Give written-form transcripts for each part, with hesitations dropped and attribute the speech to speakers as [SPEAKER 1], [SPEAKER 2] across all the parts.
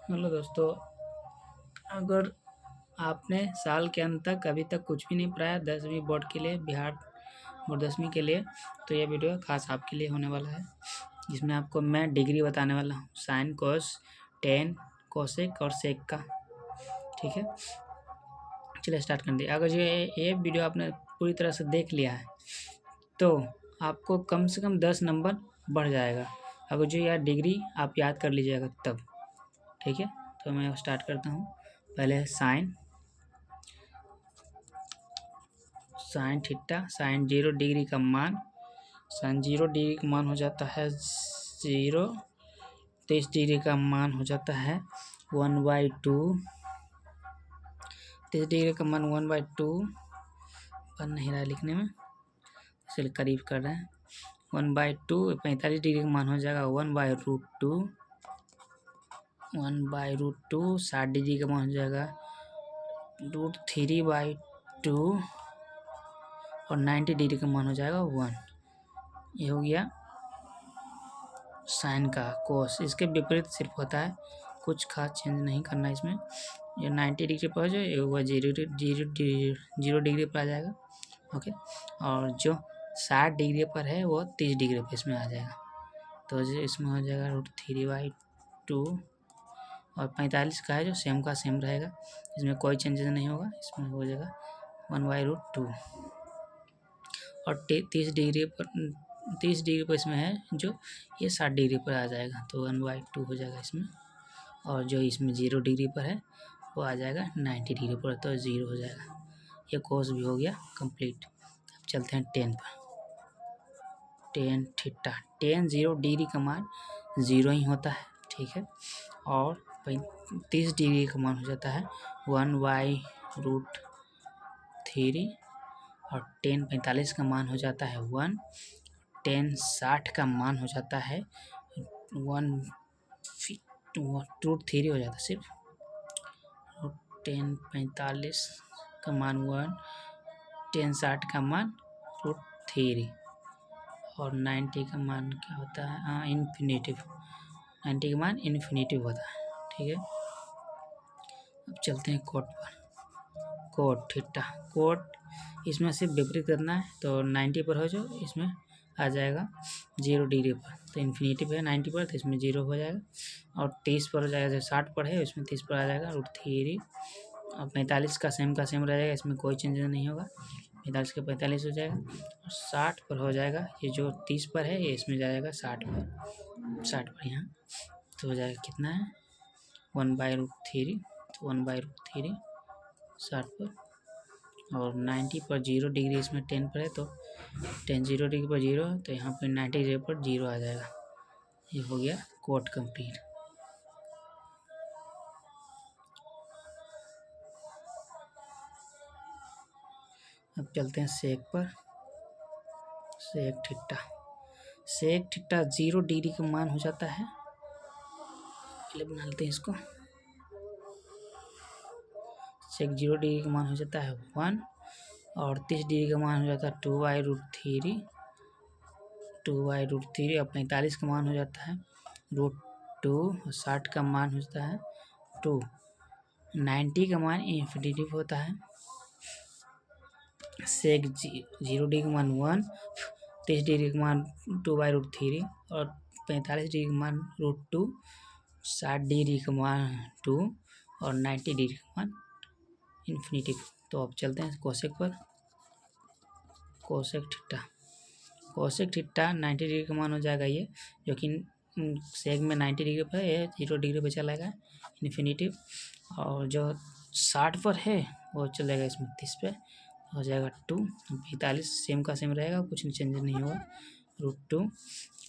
[SPEAKER 1] Hello दोस्तों, अगर आपने साल के अंत तक अभी तक कुछ भी नहीं पढ़ाया 10वीं बोर्ड के लिए, बिहार बोर्ड 10वीं के लिए, तो यह वीडियो खास आपके लिए होने वाला है, जिसमें आपको मैं डिग्री बताने वाला हूँ, साइन, कोस, टेन, कोसेक और सेक का। ठीक है, चलिए स्टार्ट कर दिए। अगर ये वीडियो आपने पूरी तरह से देख लिया है तो आपको कम से कम 10 नंबर बढ़ जाएगा, अगर जो यह डिग्री आप याद कर लीजिएगा तब। ठीक है, तो मैं स्टार्ट करता हूँ। पहले साइन थीटा, साइन 0 डिग्री का मान, साइन 0 डिग्री का मान हो जाता है 0, 30 डिग्री का मान हो जाता है 1/2, 30 डिग्री का मान 1/2, बन नहीं रहा है लिखने में, इसलिए करीब कर रहे हैं 1/2। 45 डिग्री का मान हो जाएगा 1/√2, 1/√2। 60 डिग्री का मान हो जाएगा √3/2 और 90 डिग्री का मान हो जाएगा 1। ये हो गया साइन का। कोस इसके विपरीत सिर्फ होता है, कुछ खास चेंज नहीं करना इसमें। ये 90 डिग्री पर हो जाए वह 0 डिग्री पर आ जाएगा। ओके, और जो 60 डिग्री पर है वो 30 डिग्री पर इसमें आ जाएगा, तो इसमें हो जाएगा √3/2। और 45 का है जो सेम का सेम रहेगा, इसमें कोई चेंजेस नहीं होगा, इसमें हो जाएगा 1/√2। और 30 डिग्री पर इसमें है जो ये 60 डिग्री पर आ जाएगा, तो 1/2 हो जाएगा इसमें। और जो इसमें 0 डिग्री पर है वो आ जाएगा 90 डिग्री पर, तो 0 हो जाएगा। ये कोस भी हो गया कंप्लीट। अब चलते हैं 10 पर। टेन थीटा, टेन 0 डिग्री का मान 0 ही होता है। ठीक है, और 30 डिग्री का मान हो जाता है 1/√3, और 45 का मान हो जाता है 1, 60 का मान हो जाता है 1/√3 हो जाता है सिर्फ। 45 का मान 1, 60 का मान √3, और 90 का मान क्या होता है, इन्फिनेटिव। 90 का मान इन्फिनेटिव होता है। ठीक है, अब चलते हैं कोट पर। कोट थीटा, कोट इसमें सिर्फ विपरीत करना है, तो 90 पर हो जो इसमें आ जाएगा 0 डिग्री पर, तो इन्फिनेटिव है 90 पर, तो इसमें 0 हो जाएगा। और 30 पर हो जाएगा, जो 60 पर है इसमें 30 पर आ जाएगा √3। और 45 का सेम रह जाएगा, इसमें कोई चेंज नहीं होगा, 45 का 45 हो जाएगा। और 60 पर हो जाएगा, ये जो 30 पर है ये इसमें जाएगा 60 पर यहाँ, तो हो जाएगा कितना है 1/√3, तो 1/√3 60 पर। और 90 पर 0 डिग्री इसमें 10 पर है, तो 0 डिग्री पर 0, तो यहाँ पर 90 डिग्री पर 0 आ जाएगा। ये हो गया कोट कंप्लीट। अब चलते हैं सेक पर। सेक थीटा 0 डिग्री का मान हो जाता है, पहले बना लेते हैं इसको। सेक 0 डिग्री का मान हो जाता है 1, और 30 डिग्री का मान हो जाता है 2/√3, 2/√3। और 45 का मान हो जाता है √2, और 60 का मान हो जाता है 2, 90 का मान इन्फिनेटिव होता है। सेक 0 डिग्री का मान 1, 30 डिग्री का मान 2/√3, और 45 डिग्री का मान √2, 60 डिग्री का मान 2, और 90 डिग्री का मान इन्फिनेटिव। तो अब चलते हैं कोसेक पर। कोसेक थीटा 90 डिग्री का मान हो जाएगा ये, जो कि सेक में 90 डिग्री पर है, 0 डिग्री पर चलेगा इन्फिनेटिव। और जो 60 पर है वो चलेगा इसमें 30 पे, हो जाएगा 2, 45 सेम का सेम रहेगा, कुछ चेंज नहीं होगा √2।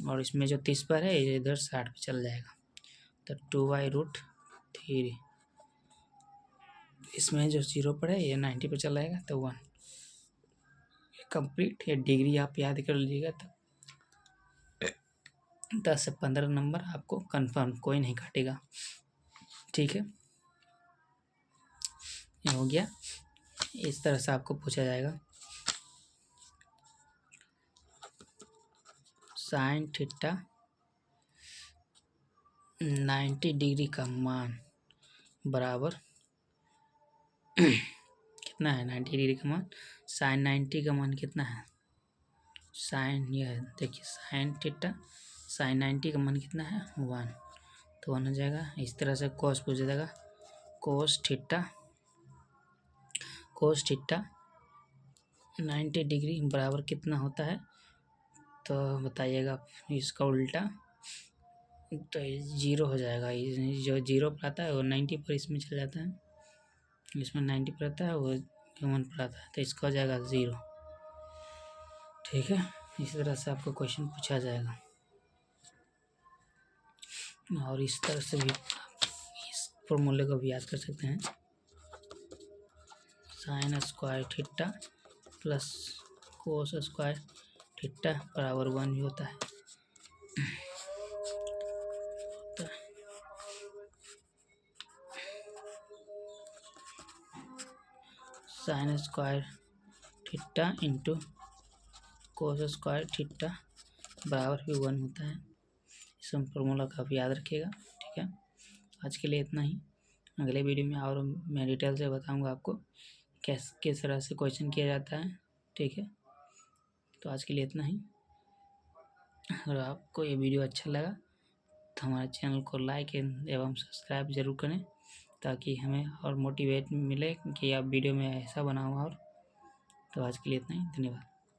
[SPEAKER 1] और इसमें जो 30 पर है ये इधर 60 पे चल जाएगा, तो 2/√3। इसमें जो 0 पर है ये 90 पे चल जाएगा, तो 1। कंप्लीट। ये डिग्री आप याद कर लीजिएगा, तो 10 से 15 नंबर आपको कंफर्म, कोई नहीं काटेगा। ठीक है, ये हो गया। इस तरह से आपको पूछा जाएगा। साइन थीटा 90 डिग्री का मान बराबर कितना है 90 डिग्री का मान, साइन 90 का मान कितना है, साइन यह देखिए साइन थीटा साइन 90 का मान कितना है 1, तो 1 हो जाएगा। इस तरह से कॉस पूछा जाएगा, कोस थीटा 90 डिग्री बराबर कितना होता है, तो बताइएगा इसका उल्टा, तो 0 हो जाएगा। जो 0 पर आता है वो 90 पर इसमें चल जाता है, इसमें 90 पर आता है वो 1 पर आता है, तो इसका हो जाएगा 0। ठीक है, इस तरह से आपको क्वेश्चन पूछा जाएगा और इस तरह से भी इस फॉर्मूले को भी याद कर सकते हैं, sine square theta plus cos square theta बराबर 1 भी होता है। Sine square theta into cos square theta बराबर भी 1 होता है। इस फॉर्मूला का आप याद रखिएगा। ठीक है, आज के लिए इतना ही। अगले वीडियो में और मैं डिटेल से बताऊंगा आपको किस तरह से क्वेश्चन किया जाता है। ठीक है, तो आज के लिए इतना ही। अगर आपको ये वीडियो अच्छा लगा तो हमारे चैनल को लाइक एवं सब्सक्राइब जरूर करें, ताकि हमें और मोटिवेट मिले कि आप वीडियो में ऐसा बनाओ। और तो आज के लिए इतना ही, धन्यवाद।